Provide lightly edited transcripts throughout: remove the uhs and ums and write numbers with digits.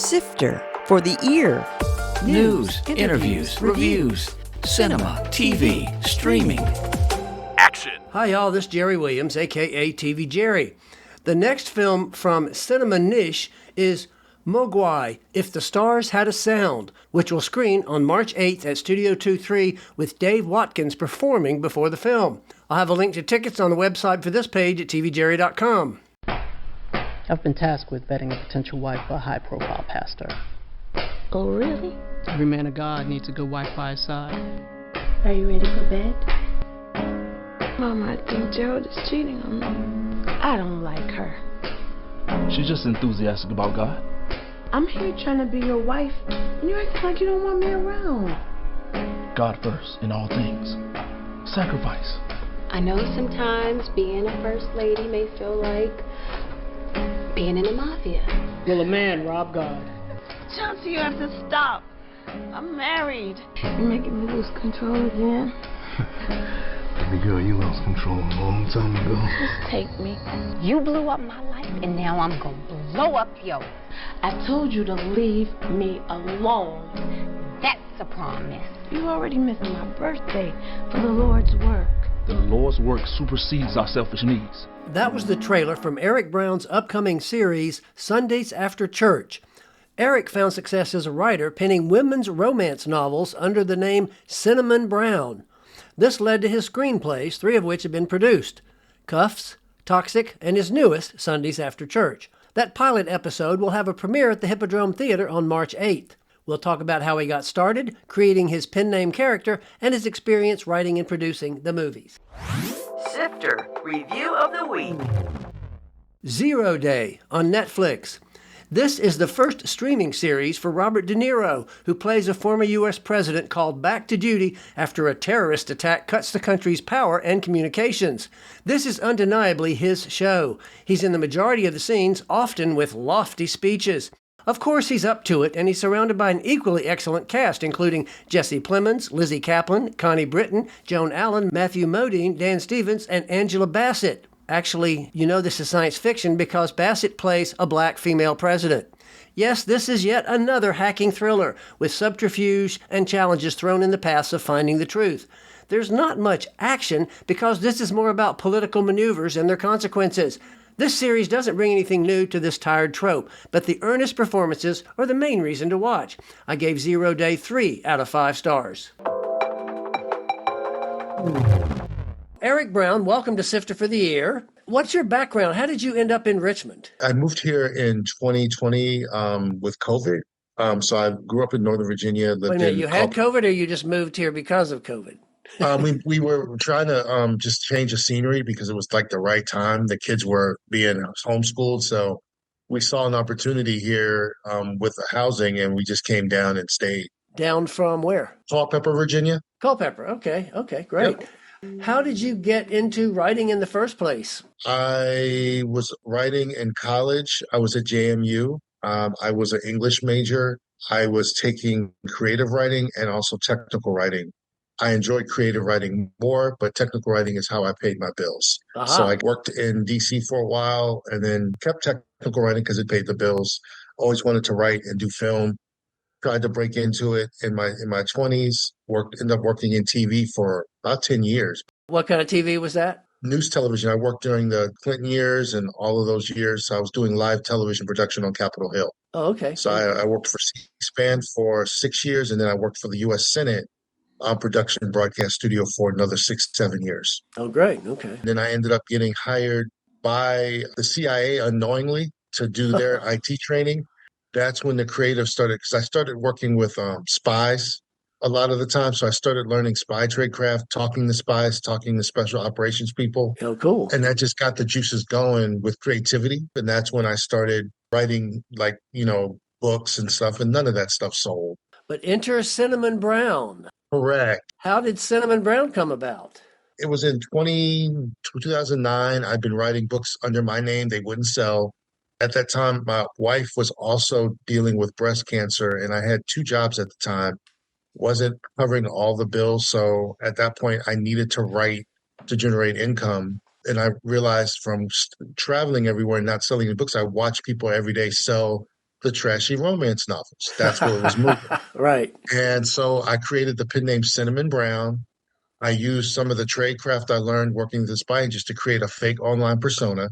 Sifter for the ear. News, interviews, reviews, cinema, TV, streaming. Action. Hi, y'all. This is Jerry Williams, a.k.a. TV Jerry. The next film from Cinema Niche is Mogwai, If the Stars Had a Sound, which will screen on March 8th at Studio 23 with Dave Watkins performing before the film. I'll have a link to tickets on the website for this page at tvjerry.com. I've been tasked with vetting a potential wife for a high-profile pastor. Oh, really? Every man of God needs a good wife by his side. Are you ready for bed? Mama, I think Gerald is cheating on me. I don't like her. She's just enthusiastic about God. I'm here trying to be your wife, and you act like you don't want me around. God first in all things. Sacrifice. I know sometimes being a first lady may feel like being in the mafia. Will a man rob God? Chauncey, you have to stop. I'm married. You're making me lose control again. Baby girl, you lost control a long time ago. Just take me. You blew up my life, and now I'm gonna blow up yours. I told you to leave me alone. That's a promise. You already missed my birthday for the Lord's work. The Lord's work supersedes our selfish needs. That was the trailer from Eric Brown's upcoming series, Sundays After Church. Eric found success as a writer, penning women's romance novels under the name Cinnamon Brown. This led to his screenplays, 3 of which have been produced: Cuffs, Toxic, and his newest, Sundays After Church. That pilot episode will have a premiere at the Hippodrome Theater on March 8th. We'll talk about how he got started, creating his pen name character, and his experience writing and producing the movies. Sifter Review of the Week. 0 Day on Netflix. This is the first streaming series for Robert De Niro, who plays a former U.S. president called back to duty after a terrorist attack cuts the country's power and communications. This is undeniably his show. He's in the majority of the scenes, often with lofty speeches. Of course, he's up to it, and he's surrounded by an equally excellent cast, including Jesse Plemons, Lizzie Kaplan, Connie Britton, Joan Allen, Matthew Modine, Dan Stevens, and Angela Bassett. Actually, you know this is science fiction because Bassett plays a black female president. Yes, this is yet another hacking thriller with subterfuge and challenges thrown in the paths of finding the truth. There's not much action because this is more about political maneuvers and their consequences. This series doesn't bring anything new to this tired trope, but the earnest performances are the main reason to watch. I gave 0 Day 3 out of 5 stars. Eric Brown, welcome to Sifter for the Ear. What's your background? How did you end up in Richmond? I moved here in 2020 with COVID. So I grew up in Northern Virginia. Wait a minute, you had COVID or you just moved here because of COVID? We were trying to just change the scenery because it was like the right time. The kids were being homeschooled. So we saw an opportunity here with the housing, and we just came down and stayed. Down from where? Culpeper, Virginia. Culpeper. Okay, great. Yep. How did you get into writing in the first place? I was writing in college. I was at JMU. I was an English major. I was taking creative writing and also technical writing. I enjoyed creative writing more, but technical writing is how I paid my bills. Uh-huh. So I worked in DC for a while and then kept technical writing because it paid the bills. Always wanted to write and do film. Tried to break into it in my 20s. Ended up working in TV for about 10 years. What kind of TV was that? News television. I worked during the Clinton years and all of those years. So I was doing live television production on Capitol Hill. Oh, okay. So I worked for C-SPAN for 6 years, and then I worked for the U.S. Senate production broadcast studio for another 6-7 years. Oh, great. Okay. And then I ended up getting hired by the CIA unknowingly to do their IT training. That's when the creative started, because I started working with spies a lot of the time. So I started learning spy tradecraft, talking to spies, talking to special operations people. Oh, cool. And that just got the juices going with creativity. And that's when I started writing books and stuff, and none of that stuff sold. But enter Cinnamon Brown. Correct. How did Cinnamon Brown come about? It was in 2009. I'd been writing books under my name. They wouldn't sell. At that time, my wife was also dealing with breast cancer, and I had 2 jobs at the time. Wasn't covering all the bills. So at that point, I needed to write to generate income. And I realized from traveling everywhere and not selling any books, I watch people every day sell the trashy romance novels. That's where it was moving. Right. And so I created the pen name Cinnamon Brown. I used some of the tradecraft I learned working this buying just to create a fake online persona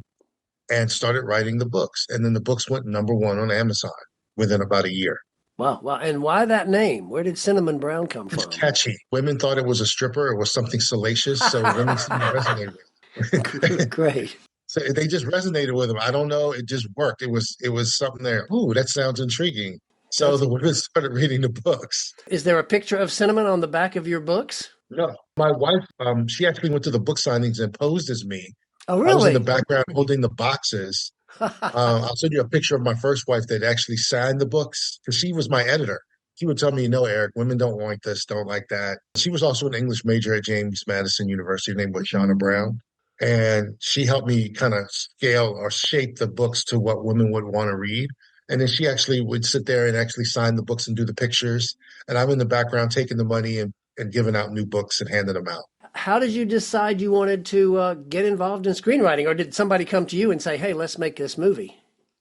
and started writing the books. And then the books went #1 on Amazon within about a year. Wow. Wow. And why that name? Where did Cinnamon Brown come It's from? catchy. Women thought it was a stripper. It was something salacious. So women seemed to resonate with it. Great. So they just resonated with them. I don't know. It just worked. It was something there. Ooh, that sounds intriguing. So the women started reading the books. Is there a picture of Cinnamon on the back of your books? No, my wife, she actually went to the book signings and posed as me. Oh, I was in the really? background holding the boxes. I'll send you a picture of my first wife that actually signed the books because she was my editor. She would tell me, no, Eric, women don't want this, don't like that. She was also an English major at James Madison University named Shauna Brown. And she helped me kind of scale or shape the books to what women would want to read. And then she actually would sit there and actually sign the books and do the pictures. And I'm in the background taking the money and giving out new books and handing them out. How did you decide you wanted to get involved in screenwriting? Or did somebody come to you and say, hey, let's make this movie?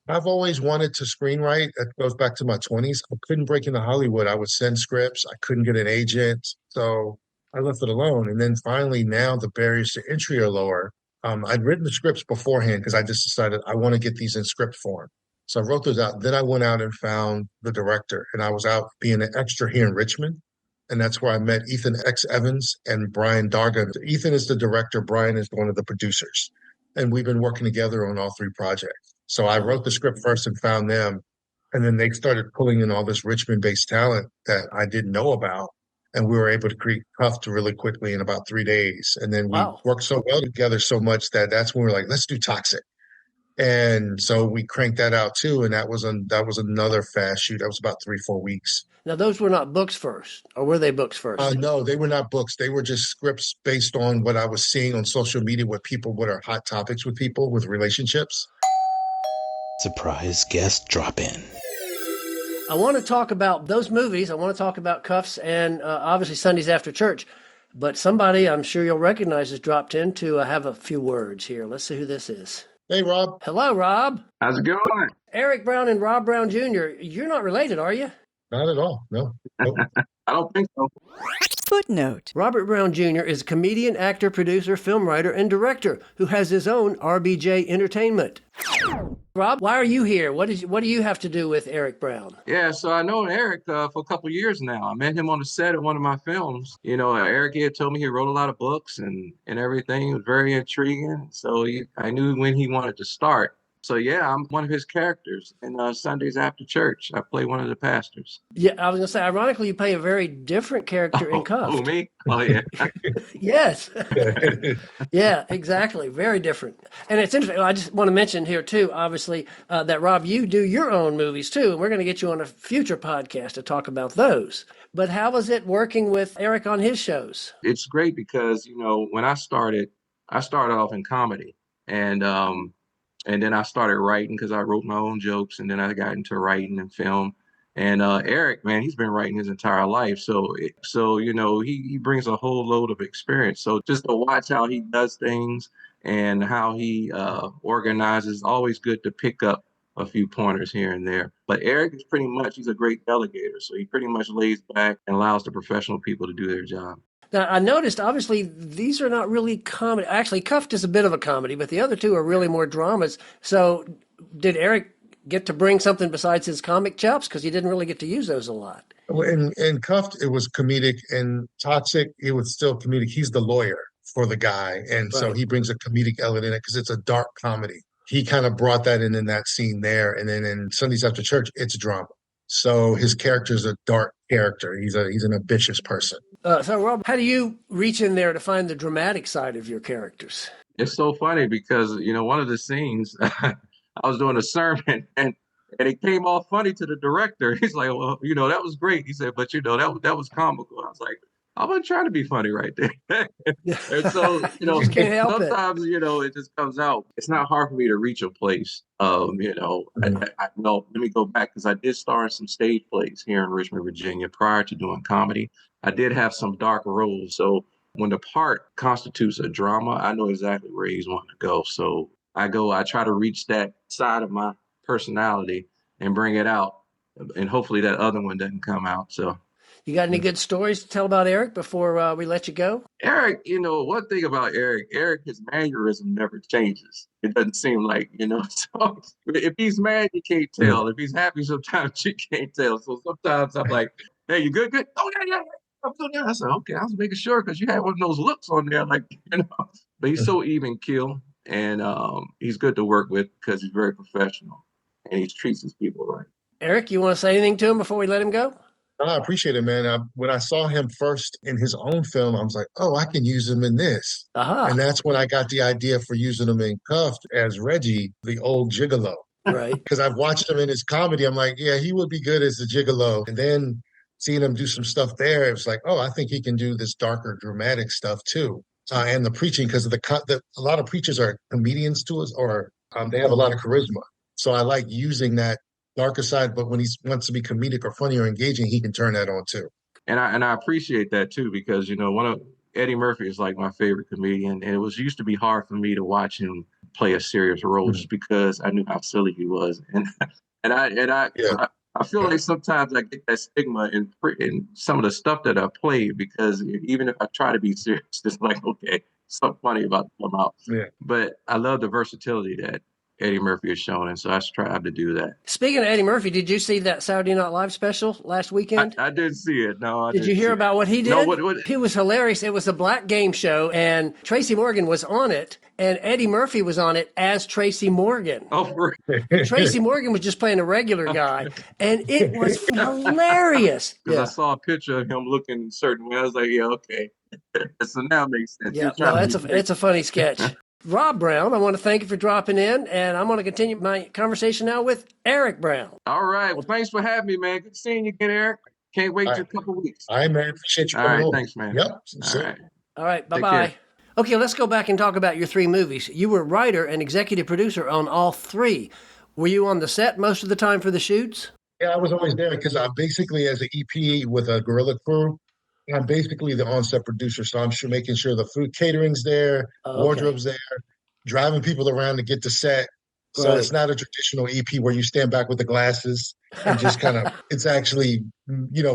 I've always wanted to screenwrite. That goes back to my 20s. I couldn't break into Hollywood. I would send scripts. I couldn't get an agent. So I left it alone. And then finally, now the barriers to entry are lower. I'd written the scripts beforehand because I just decided I want to get these in script form. So I wrote those out. Then I went out and found the director. And I was out being an extra here in Richmond. And that's where I met Ethan X. Evans and Brian Darga. Ethan is the director. Brian is one of the producers. And we've been working together on all 3 projects. So I wrote the script first and found them. And then they started pulling in all this Richmond-based talent that I didn't know about. And we were able to create Cuffed really quickly in about 3 days. And then we Wow. worked so well together so much that that's when we were like, let's do Toxic. And so we cranked that out too. And that was another fast shoot. That was about 3-4 weeks. Now, those were not books first, or were they books first? No, they were not books. They were just scripts based on what I was seeing on social media with people, what are hot topics with people with relationships. Surprise guest drop in. I want to talk about those movies. I want to talk about Cuffs and obviously Sundays After Church. But somebody I'm sure you'll recognize has dropped in to have a few words here. Let's see who this is. Hey, Rob. Hello, Rob. How's it going? Eric Brown and Rob Brown Jr., you're not related, are you? Not at all. No. Nope. I don't think so. Footnote. Robert Brown Jr. is a comedian, actor, producer, film writer, and director who has his own RBJ Entertainment. Rob, why are you here? What do you have to do with Eric Brown? Yeah, so I know Eric for a couple of years now. I met him on the set of one of my films. You know, Eric had told me he wrote a lot of books and everything. It was very intriguing. So I knew when he wanted to start. So yeah, I'm one of his characters in Sundays After Church. I play one of the pastors. Yeah, I was going to say, ironically, you play a very different character in Cuffed. Oh, me? Oh, yeah. Yes. Yeah, exactly. Very different. And it's interesting. I just want to mention here, too, obviously, that, Rob, you do your own movies, too. And we're going to get you on a future podcast to talk about those. But how was it working with Eric on his shows? It's great because, you know, when I started off in comedy. And then I started writing because I wrote my own jokes, and then I got into writing and film. And Eric, man, he's been writing his entire life. So you know, he brings a whole load of experience. So just to watch how he does things and how he organizes, always good to pick up a few pointers here and there. But Eric is he's a great delegator. So he pretty much lays back and allows the professional people to do their job. Now, I noticed, obviously, these are not really comedy. Actually, Cuffed is a bit of a comedy, but the other two are really more dramas. So did Eric get to bring something besides his comic chops? Because he didn't really get to use those a lot. In Cuffed, it was comedic. And Toxic, it was still comedic. He's the lawyer for the guy. And so he brings a comedic element in it because it's a dark comedy. He kind of brought that in that scene there. And then in Sundays After Church, it's drama. So his character's a dark character. He's an ambitious person. So, Rob, how do you reach in there to find the dramatic side of your characters? It's so funny because, you know, one of the scenes, I was doing a sermon and it came off funny to the director. He's like, well, you know, that was great. He said, but, you know, that was comical. I was like, I'm going to try to be funny right there. And so, you know, sometimes, you know, it just comes out. It's not hard for me to reach a place. You know, no, let me go back because I did star in some stage plays here in Richmond, Virginia prior to doing comedy. I did have some dark roles. So when the part constitutes a drama, I know exactly where he's wanting to go. So I try to reach that side of my personality and bring it out, and hopefully that other one doesn't come out. So. You got any good stories to tell about Eric before we let you go? Eric, one thing about Eric, his mannerism never changes. It doesn't seem like, so if he's mad, you can't tell. If he's happy, sometimes you can't tell. So sometimes I'm like, hey, you good? Good. Oh, yeah. I'm good. Yeah. I said, okay, I was making sure because you had one of those looks on there, like, But he's so even keel, and he's good to work with because he's very professional and he treats his people right. Eric, you want to say anything to him before we let him go? I appreciate it, man. When I saw him first in his own film, I was like, oh, I can use him in this. And that's when I got the idea for using him in Cuffed as Reggie, the old gigolo. Right. Because I've watched him in his comedy. I'm like, yeah, he would be good as the gigolo. And then seeing him do some stuff there, it was like, oh, I think he can do this darker, dramatic stuff too. And the preaching, because of a lot of preachers are comedians to us, or they have a lot of charisma. So I like using that darker side, but when he wants to be comedic or funny or engaging, he can turn that on too. And I appreciate that too, because Eddie Murphy is like my favorite comedian, and it used to be hard for me to watch him play a serious role just because I knew how silly he was, I feel like sometimes I get that stigma in some of the stuff that I play, because even if I try to be serious, it's like, okay, something funny about to come out. Yeah. But I love the versatility that Eddie Murphy has shown, and so I strive to do that. Speaking of Eddie Murphy, did you see that Saturday Night Live special last weekend? I did see it. No, did you hear about what he did? No, what? He was hilarious. It was a black game show, and Tracy Morgan was on it, and Eddie Murphy was on it as Tracy Morgan. Oh, Tracy Morgan was just playing a regular guy, and it was hilarious. Because I saw a picture of him looking a certain way. I was like, yeah, okay. So now it makes sense. Yeah, no, it's a funny sketch. Rob Brown, I want to thank you for dropping in, and I'm going to continue my conversation now with Eric Brown. All right. Well, thanks for having me, man. Good seeing you again, Eric. Can't wait till a couple of weeks. All right, man. Appreciate you. All right. Thanks, man. Yep. All right. Bye-bye. Okay, let's go back and talk about your 3 movies. You were writer and executive producer on all 3. Were you on the set most of the time for the shoots? Yeah, I was always there because I'm basically, as an EP with a guerrilla crew, I'm basically the on-set producer, so I'm making sure the food catering's there, wardrobe's there, driving people around to get to set. So It's not a traditional EP where you stand back with the glasses and just kind of, it's actually,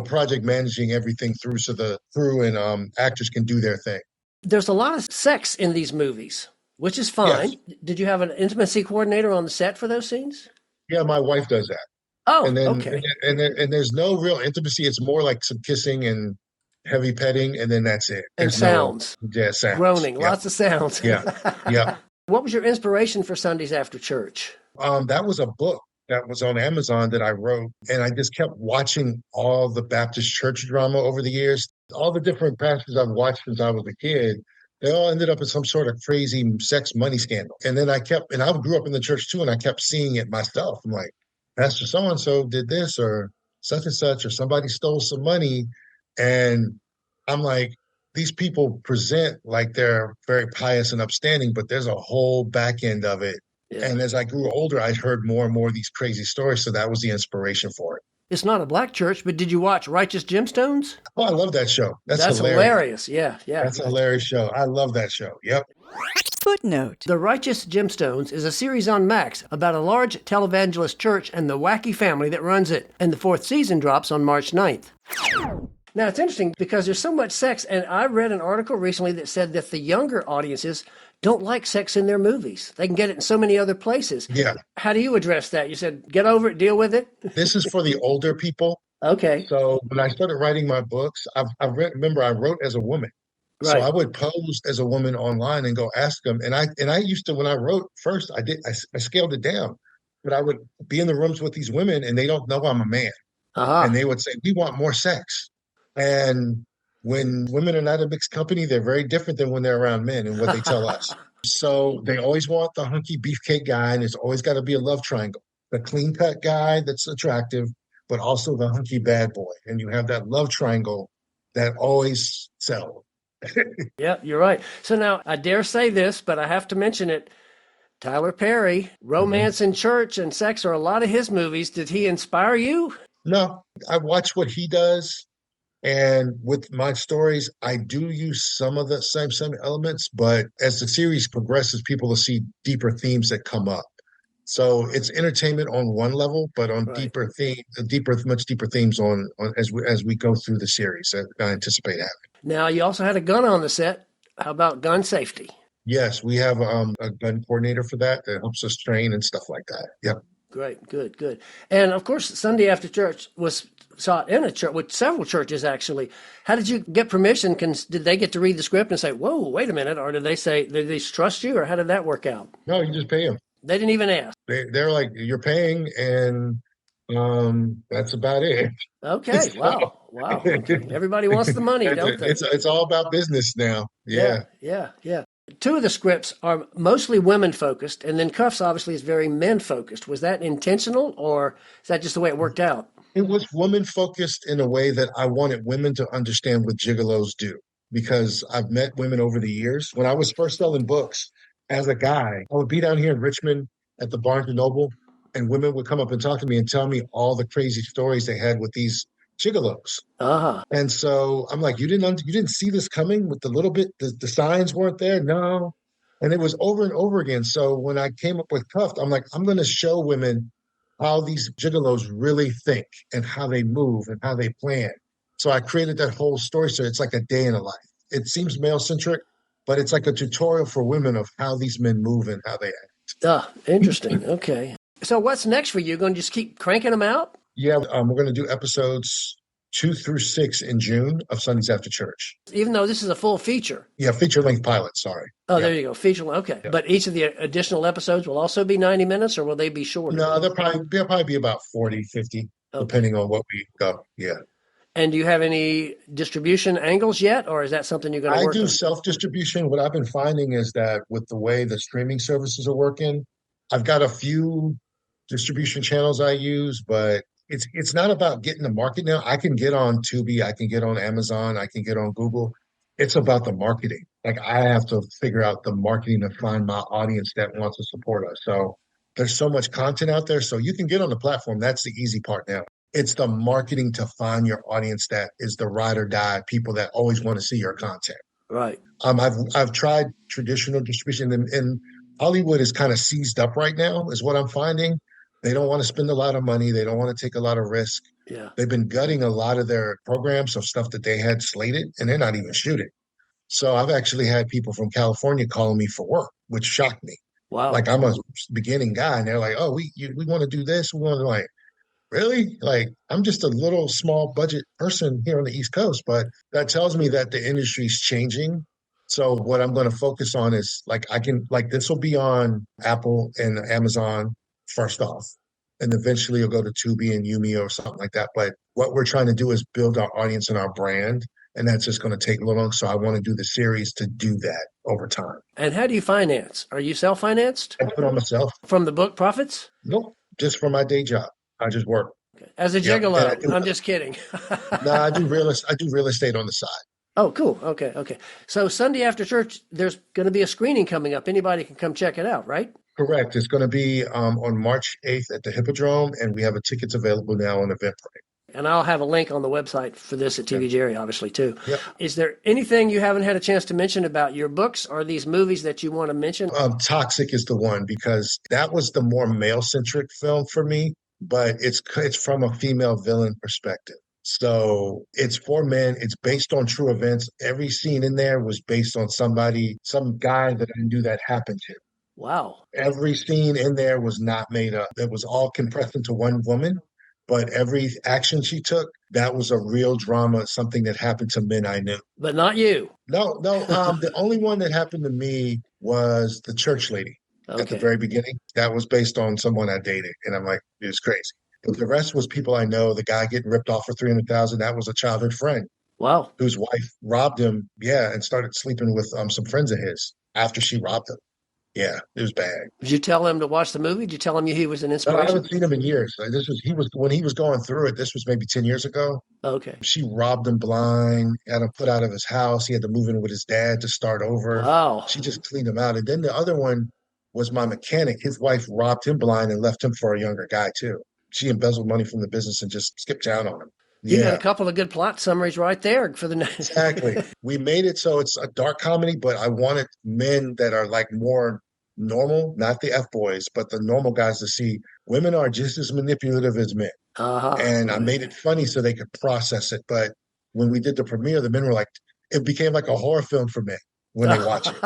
project managing everything through so the crew and actors can do their thing. There's a lot of sex in these movies, which is fine. Yes. Did you have an intimacy coordinator on the set for those scenes? Yeah, my wife does that. Oh, and then, okay. And there's no real intimacy. It's more like some kissing and heavy petting, and then that's it. There's sounds. Sounds. Groaning, lots of sounds. Yeah. What was your inspiration for Sundays After Church? That was a book that was on Amazon that I wrote, and I just kept watching all the Baptist church drama over the years. All the different pastors I've watched since I was a kid, they all ended up in some sort of crazy sex money scandal. And then I grew up in the church too, and I kept seeing it myself. I'm like, Pastor so-and-so did this, or such and such, or somebody stole some money. And I'm like, these people present like they're very pious and upstanding, but there's a whole back end of it. Yeah. And as I grew older, I heard more and more of these crazy stories. So that was the inspiration for it. It's not a black church, but did you watch Righteous Gemstones? Oh, I love that show. That's hilarious. Yeah. That's a hilarious show. I love that show. Yep. Footnote. The Righteous Gemstones is a series on Max about a large televangelist church and the wacky family that runs it. And the 4th season drops on March 9th. Now, it's interesting because there's so much sex, and I read an article recently that said that the younger audiences don't like sex in their movies. They can get it in so many other places. Yeah. How do you address that? You said, get over it, deal with it? This is for the older people. Okay. So when I started writing my books, remember I wrote as a woman. Right. So I would pose as a woman online and go ask them. And I used to, when I wrote first, I scaled it down. But I would be in the rooms with these women and they don't know I'm a man. Uh-huh. And they would say, we want more sex. And when women are not a mixed company, they're very different than when they're around men and what they tell us. So they always want the hunky beefcake guy, and it's always got to be a love triangle. The clean-cut guy that's attractive, but also the hunky bad boy. And you have that love triangle that always sells. Yeah, you're right. So now, I dare say this, but I have to mention it. Tyler Perry, romance in church and sex are a lot of his movies. Did he inspire you? No, I watch what he does. And with my stories, I do use some of the same elements, but as the series progresses, people will see deeper themes that come up. So it's entertainment on one level, but on Right. much deeper themes on as we go through the series that I anticipate having. Now, you also had a gun on the set. How about gun safety? Yes, we have a gun coordinator for that helps us train and stuff like that. Yep. Great, good, good. And of course, Sunday After Church was shot in a church with several churches actually. How did you get permission? Did they get to read the script and say, "Whoa, wait a minute," or did they trust you, or how did that work out? No, you just pay them. They didn't even ask. They're like, you're paying, and that's about it. Okay, So, wow, wow. Okay, everybody wants the money, don't they? it's all about business now. Yeah. Yeah. Two of the scripts are mostly women focused, and then Cuffs obviously is very men focused. Was that intentional, or is that just the way it worked out? It was woman focused in a way that I wanted women to understand what gigolos do because I've met women over the years. When I was first selling books as a guy, I would be down here in Richmond at the Barnes and Noble, and women would come up and talk to me and tell me all the crazy stories they had with these gigolos. Uh-huh. And so I'm like, you didn't see this coming with the little bit, the signs weren't there. No. And it was over and over again. So when I came up with Cuffed, I'm like, I'm going to show women how these gigolos really think and how they move and how they plan. So I created that whole story. So it's like a day in a life. It seems male centric, but it's like a tutorial for women of how these men move and how they act. Interesting. Okay. So what's next for you? Going to just keep cranking them out? Yeah, we're going to do episodes 2 through 6 in June of Sundays After Church. Even though this is a full feature. Yeah, feature-length pilot, sorry. Oh, yeah. There you go. Feature. Okay. Yeah. But each of the additional episodes will also be 90 minutes, or will they be shorter? No, they'll probably be about 40, 50, depending on what we go. Yeah. And do you have any distribution angles yet, or is that something you're going to work on? I do self-distribution. What I've been finding is that with the way the streaming services are working, I've got a few distribution channels I use, but it's not about getting the market now. I can get on Tubi, I can get on Amazon, I can get on Google. It's about the marketing. Like I have to figure out the marketing to find my audience that wants to support us. So there's so much content out there. So you can get on the platform. That's the easy part now. It's the marketing to find your audience that is the ride or die, people that always want to see your content. Right. I've tried traditional distribution, and Hollywood is kind of seized up right now, is what I'm finding. They don't want to spend a lot of money. They don't want to take a lot of risk. Yeah. They've been gutting a lot of their programs of stuff that they had slated, and they're not even shooting. So I've actually had people from California calling me for work, which shocked me. Wow. Like I'm a beginning guy, and they're like, "Oh, we want to do this. We want to like." Really? Like, I'm just a little small budget person here on the East Coast, but that tells me that the industry's changing. So what I'm going to focus on is this will be on Apple and Amazon first off, and eventually it'll go to Tubi and Yumi or something like that. But what we're trying to do is build our audience and our brand, and that's just going to take a little long. So I want to do the series to do that over time. And how do you finance? Are you self-financed? I put on myself. From the book profits? Nope, just from my day job. I just work. As a gigolo. I'm just kidding. No, I do real estate on the side. Oh, cool. Okay. So Sunday After Church, there's going to be a screening coming up. Anybody can come check it out, right? Correct. It's going to be on March 8th at the Hippodrome, and we have tickets available now on Eventbrite. And I'll have a link on the website for this at TV Jerry, obviously, too. Yep. Is there anything you haven't had a chance to mention about your books or these movies that you want to mention? Toxic is the one, because that was the more male-centric film for me, but it's from a female villain perspective. So it's for men. It's based on true events. Every scene in there was based on some guy that I knew that happened to. Wow. Every scene in there was not made up. It was all compressed into one woman, but every action she took, that was a real drama, something that happened to men I knew. But not you. No. The only one that happened to me was the church lady. Okay. At the very beginning. That was based on someone I dated. And I'm like, it was crazy. But the rest was people I know. The guy getting ripped off for $300,000, that was a childhood friend. Wow. Whose wife robbed him, and started sleeping with some friends of his after she robbed him. Yeah, it was bad. Did you tell him to watch the movie? Did you tell him he was an inspiration? No, I haven't seen him in years. When he was going through it, this was maybe 10 years ago. Okay. She robbed him blind, had him put out of his house. He had to move in with his dad to start over. Wow. She just cleaned him out. And then the other one was my mechanic. His wife robbed him blind and left him for a younger guy too. She embezzled money from the business and just skipped town on him. You got a couple of good plot summaries right there for the next. Exactly. We made it so it's a dark comedy, but I wanted men that are like more normal, not the F boys, but the normal guys to see women are just as manipulative as men. And I made it funny so they could process it. But when we did the premiere, the men were like, it became like a horror film for men when they watch it.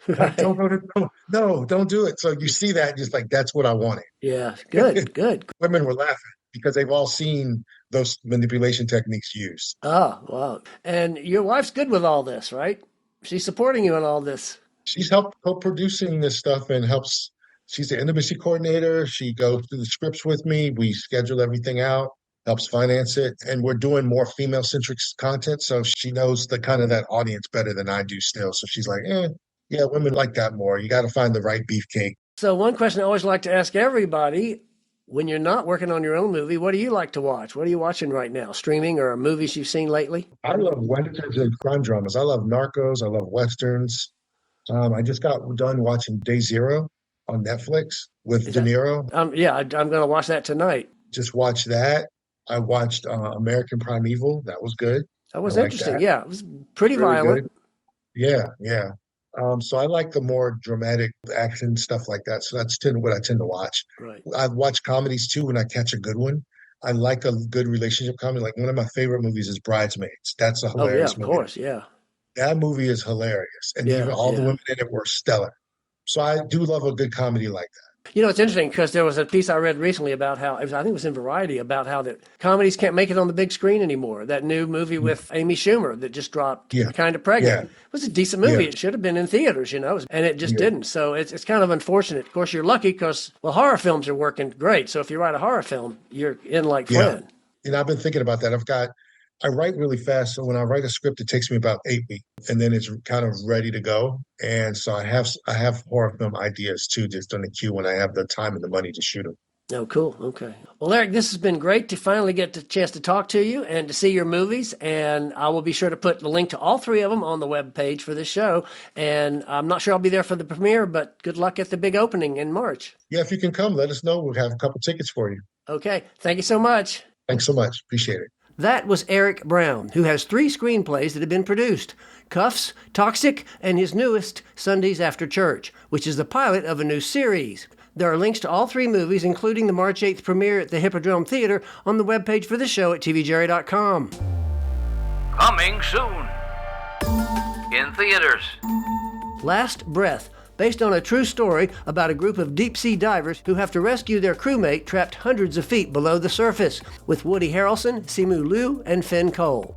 Like, don't do it. So you see that, just like, that's what I wanted. Yeah, good. Women were laughing because they've all seen those manipulation techniques used. Oh, wow. And your wife's good with all this, right? She's supporting you in all this. She's helped co-producing this stuff and helps. She's the intimacy coordinator. She goes through the scripts with me. We schedule everything out, helps finance it. And we're doing more female-centric content. So she knows the kind of that audience better than I do still. So she's like, yeah, women like that more. You got to find the right beefcake. So one question I always like to ask everybody, when you're not working on your own movie, what do you like to watch? What are you watching right now? Streaming or movies you've seen lately? I love westerns and crime dramas. I love Narcos. I love westerns. I just got done watching Day Zero on Netflix with De Niro. Yeah, I'm going to watch that tonight. Just watch that. I watched American Primeval. That was good. That was interesting. That. Yeah, it was pretty violent. Good. Yeah. So I like the more dramatic action stuff like that. So that's what I tend to watch. Right. I watch comedies too when I catch a good one. I like a good relationship comedy. Like one of my favorite movies is Bridesmaids. That's a hilarious movie. Of course, yeah. That movie is hilarious. And even all the women in it were stellar. So I do love a good comedy like that. You know, it's interesting because there was a piece I read recently about how, I think it was in Variety, about how that comedies can't make it on the big screen anymore. That new movie with Amy Schumer that just dropped, Kind of Pregnant. It was a decent movie. It should have been in theaters, and it just didn't. So it's kind of unfortunate. Of course, you're lucky because, horror films are working great. So if you write a horror film, you're in like Flynn. And I've been thinking about that. I write really fast. So when I write a script, it takes me about 8 weeks and then it's kind of ready to go. And so I have horror film ideas too, just on the queue when I have the time and the money to shoot them. Oh, cool. Okay. Well, Eric, this has been great to finally get the chance to talk to you and to see your movies. And I will be sure to put the link to all 3 of them on the webpage for this show. And I'm not sure I'll be there for the premiere, but good luck at the big opening in March. Yeah, if you can come, let us know. We'll have a couple tickets for you. Okay. Thank you so much. Thanks so much. Appreciate it. That was Eric Brown, who has 3 screenplays that have been produced: Cuffs, Toxic, and his newest, Sundays After Church, which is the pilot of a new series. There are links to all 3 movies, including the March 8th premiere at the Hippodrome Theater, on the webpage for the show at tvjerry.com. Coming soon. In theaters. Last Breath, based on a true story about a group of deep-sea divers who have to rescue their crewmate trapped hundreds of feet below the surface, with Woody Harrelson, Simu Liu, and Finn Cole.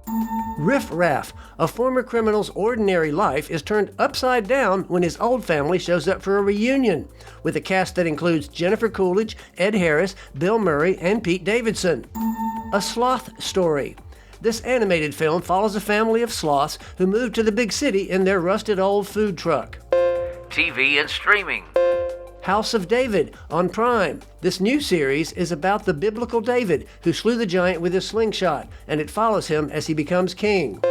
Riff Raff, a former criminal's ordinary life is turned upside down when his old family shows up for a reunion, with a cast that includes Jennifer Coolidge, Ed Harris, Bill Murray, and Pete Davidson. A Sloth Story. This animated film follows a family of sloths who move to the big city in their rusted old food truck. TV and streaming. House of David on Prime. This new series is about the biblical David who slew the giant with his slingshot, and it follows him as he becomes king.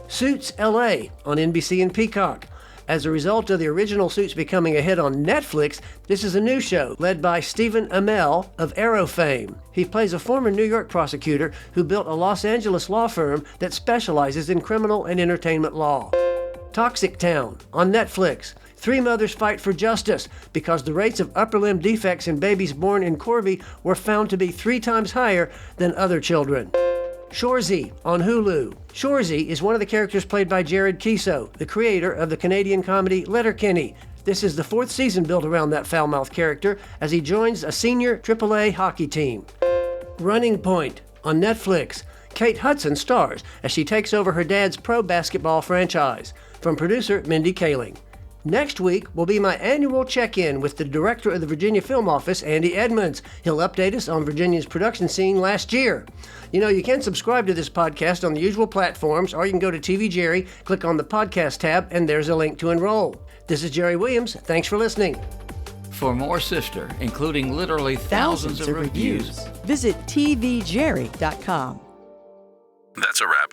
Suits LA on NBC and Peacock. As a result of the original Suits becoming a hit on Netflix, this is a new show led by Stephen Amell of Arrow fame. He plays a former New York prosecutor who built a Los Angeles law firm that specializes in criminal and entertainment law. Toxic Town on Netflix. 3 mothers fight for justice because the rates of upper limb defects in babies born in Corby were found to be 3 times higher than other children. Shoresy on Hulu. Shoresy is one of the characters played by Jared Keeso, the creator of the Canadian comedy Letterkenny. This is the 4th season built around that foul-mouthed character as he joins a senior AAA hockey team. Running Point on Netflix. Kate Hudson stars as she takes over her dad's pro basketball franchise. From producer Mindy Kaling. Next week will be my annual check-in with the director of the Virginia Film Office, Andy Edmonds. He'll update us on Virginia's production scene last year. You can subscribe to this podcast on the usual platforms, or you can go to TV Jerry, click on the podcast tab, and there's a link to enroll. This is Jerry Williams. Thanks for listening. For more Sister, including literally thousands of reviews, visit tvjerry.com. That's a wrap.